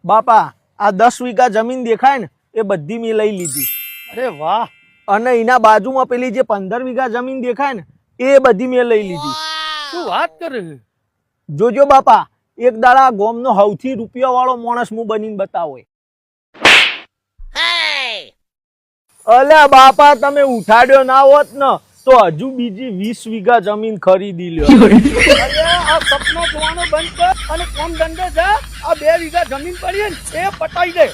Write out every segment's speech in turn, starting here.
બાપા આ 10 વીઘા જમીન દેખાય ને એ બધી મેં લઈ લીધી. અરે વાહ. અને એના બાજુમાં પેલી જે 15 વીઘા જમીન દેખાય ને એ બધી મેં લઈ લીધી. શું વાત કરે? જોજો બાપા, એક દાડા ગોમનો સૌથી રૂપિયા વાળો માણસ હું બનીને બતાવો. અલ્યા બાપા, તમે ઉઠાડ્યો ના હોત ને તો હજુ બીજી 20 વીઘા જમીન ખરીદી લ્યો. આ સપનો જોવાનો બંધ કર અને કોમ ધંધે જા. આ 2 વીઘા જમીન પડી ને એ પટાઈ દે.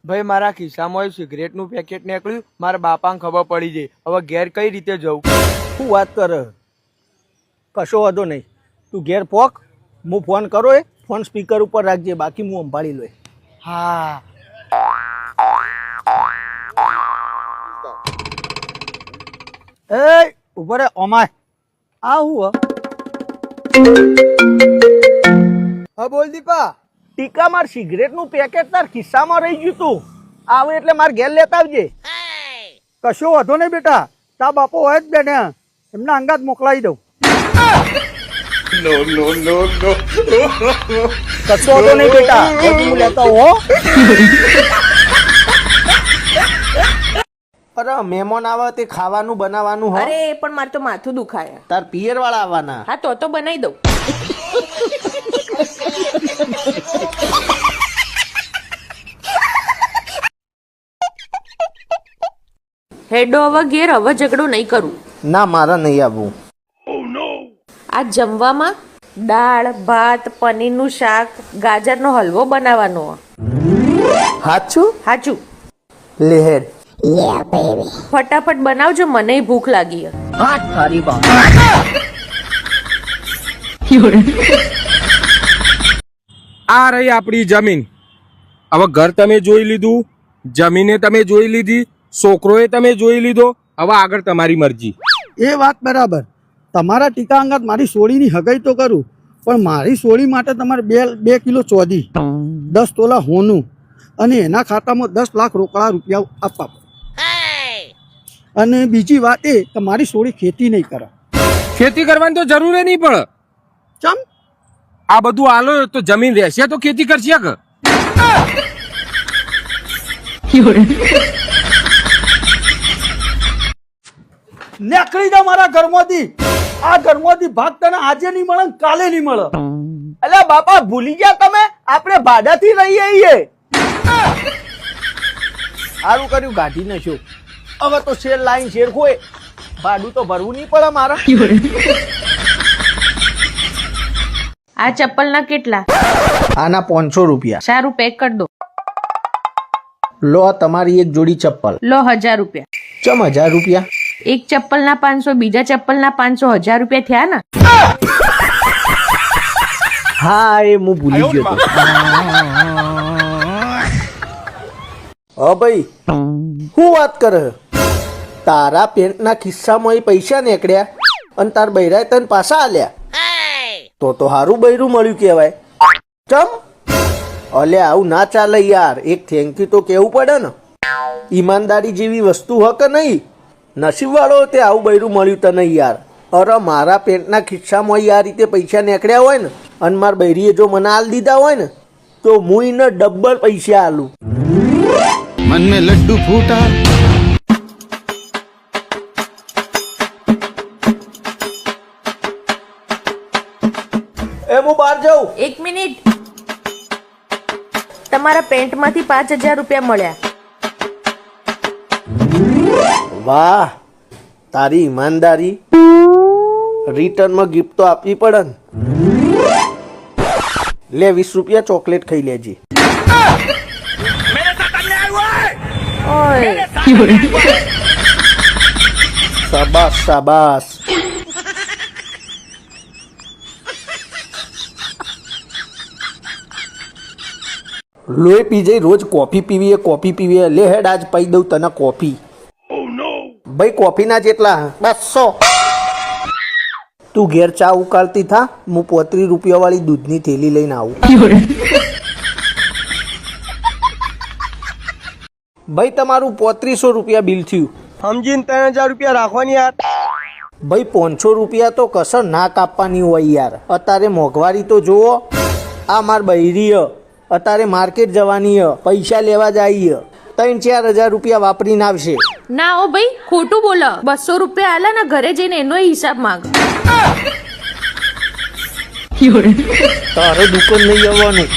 ભાઈ મારા ખિસ્સામાં સિગરેટ નું પેકેટ નીકળ્યું, મારા બાપાને ખબર પડી જાય. હવે ઘેર કઈ રીતે જવું? શું વાત કરે? કશો વાંધો નહીં, તું ઘેર પોક, હું ફોન કરો એ ફોન સ્પીકર ઉપર રાખજે, બાકી હું સંભાળી લો. હા. એ ઉપર ઓમાય આ હું હા બોલ દીપા. ટીકા, માર સિગરેટ નું પેકેટ તાર ખિસ્સામાં રહી ગયું તું. આવે એટલે માર ઘેર લેતા આવજે. કશો વાંધો નહીં બેટા, તા બાપો હોય જ બેને, એમના અંગાત મોકલાવી દઉં. કશો વાંધો નહીં બેટા, હજુ હું લેતા હો. અરે મહેમાન આવે તે ખાવાનું બનાવવાનું હો. અરે પણ મારે તો માથું દુખાય. તાર પિયર વાળા આવવાના. હા તો બનાવી દઉં. હેડો હવે ઘેર, હવે ઝઘડો નહીં કરું. ના, મારા નહીં આવવું. આ જમવામાં દાળ ભાત પનીરનું શાક ગાજરનો હલવો બનાવવાનો. હાચું? હાચું. લેહેડ. ફટાફટ બનાવજો, મને ભૂખ લાગી. આ રહી આપણી જમીન. હવે ઘર તમે જોઈ લીધું, જમીને તમે જોઈ લીધી, છોકરોએ તમે જોઈ લીધો. હવે આગળ તમારી મરજી. એ વાત બરાબર. તમારા ટીકા અંગાત મારી સોળીની હગાઈ તો કરું, પણ મારી સોળી માટે તમારે 2 કિલો ચોદી, 10 તોલા હોનું અને એના ખાતામાં 10 લાખ રોકડા રૂપિયા આપવા. અને બીજી વાત એ કે મારી સોળી ખેતી નહીં કરે. ખેતી કરવાની તો જરૂર નહીં પડે. ચમ? આ બધું આલો તો જમીન રહેશે તો ખેતી કરશે કે? નીકળી જા મારા ઘરમાંથી. આ ઘરમાંથી ભાગ તને આજે નહીં મળે, કાલે નહીં મળે. અલ્યા બાપા, ભૂલી ગયા તમે? આપણે ભાડાથી રહીએ છીએ. સારું કર્યું ગાઢી નાખ્યો. હવે તો શેર લાઈન શેર ખોય, ભાડું તો ભરવું નહીં પડે મારા. આ ચપ્પલના કેટલા? આના 500 રૂપિયા. સારું, પેક કરી દો. લો તમારી એક જોડી ચપ્પલ. લો 1000 રૂપિયા. ચમ 1000 રૂપિયા? એક ચપ્પલના 500, બીજા ચપ્પલના 500, 1000 રૂપિયા થયા ને? હા, એ હું ભૂલી ગયો તો. હા ભાઈ, શું વાત કરે? તારા પેન્ટના ખિસ્સામાં પૈસા નીકળ્યા અને તાર બૈરાએ તને પાછા આલ્યા. તો હારું બૈરું મળ્યું કહેવાય. ચમ? અલે આવું ના ચાલે યાર. એક થેન્ક યુ તો કેવું પડે ને. ઈમાનદારી જેવી વસ્તુ હ કે નહીં? નસીબ વાળો તે આવું બૈરું મળ્યું તને યાર. અરે મારા પેન્ટના ખિસ્સામાં આ રીતે પૈસા નીકળ્યા હોય ને અને મારા બૈરીએ જો મને આલ દીધા હોય ને તો હું એને ડબલ પૈસા આલું. मन में लड्डू फूटा. એ હું બહાર જાઉં. 1 મિનિટ. તમારા પેન્ટમાંથી 5000 રૂપિયા મળ્યા. વાહ, તારી ઈમાનદારી. રિટર્નમાં ગિફ્ટ તો આપવી પડે ને. લે 20 રૂપિયા ચોકલેટ ખાઈ લેજે. ઓય શાબાશ શાબાશ. લોહી પી જઈ, રોજ કોફી પીવીએ. લે હેડ આજ પી દઉં તને કોફી. ભાઈ કોફીના જેટલા? 200. તું ઘેર ચા ઉકાળતી થા, હું 35 રૂપિયા વાળી દૂધની થેલી લઈને આવું. ભાઈ તમારું 3500 રૂપિયા બિલ થયું. સમજીને 3000 રૂપિયા રાખવાની યાર. ભાઈ 500 રૂપિયા તો કસર ના કાપવાની હોય યાર. અત્યારે મોંઘવારી તો જુઓ. આ માર બૈરી હ. અત્યારે માર્કેટ જવાની હ, પૈસા લેવા જાય 3-4 હજાર રૂપિયા વાપરીને આવશે. ના ઓ ભાઈ ખોટું બોલો. 200 રૂપિયા આલા ને ઘરે જઈને એનો હિસાબ માંગ. તારે દુકાન નહીં આવવાનું.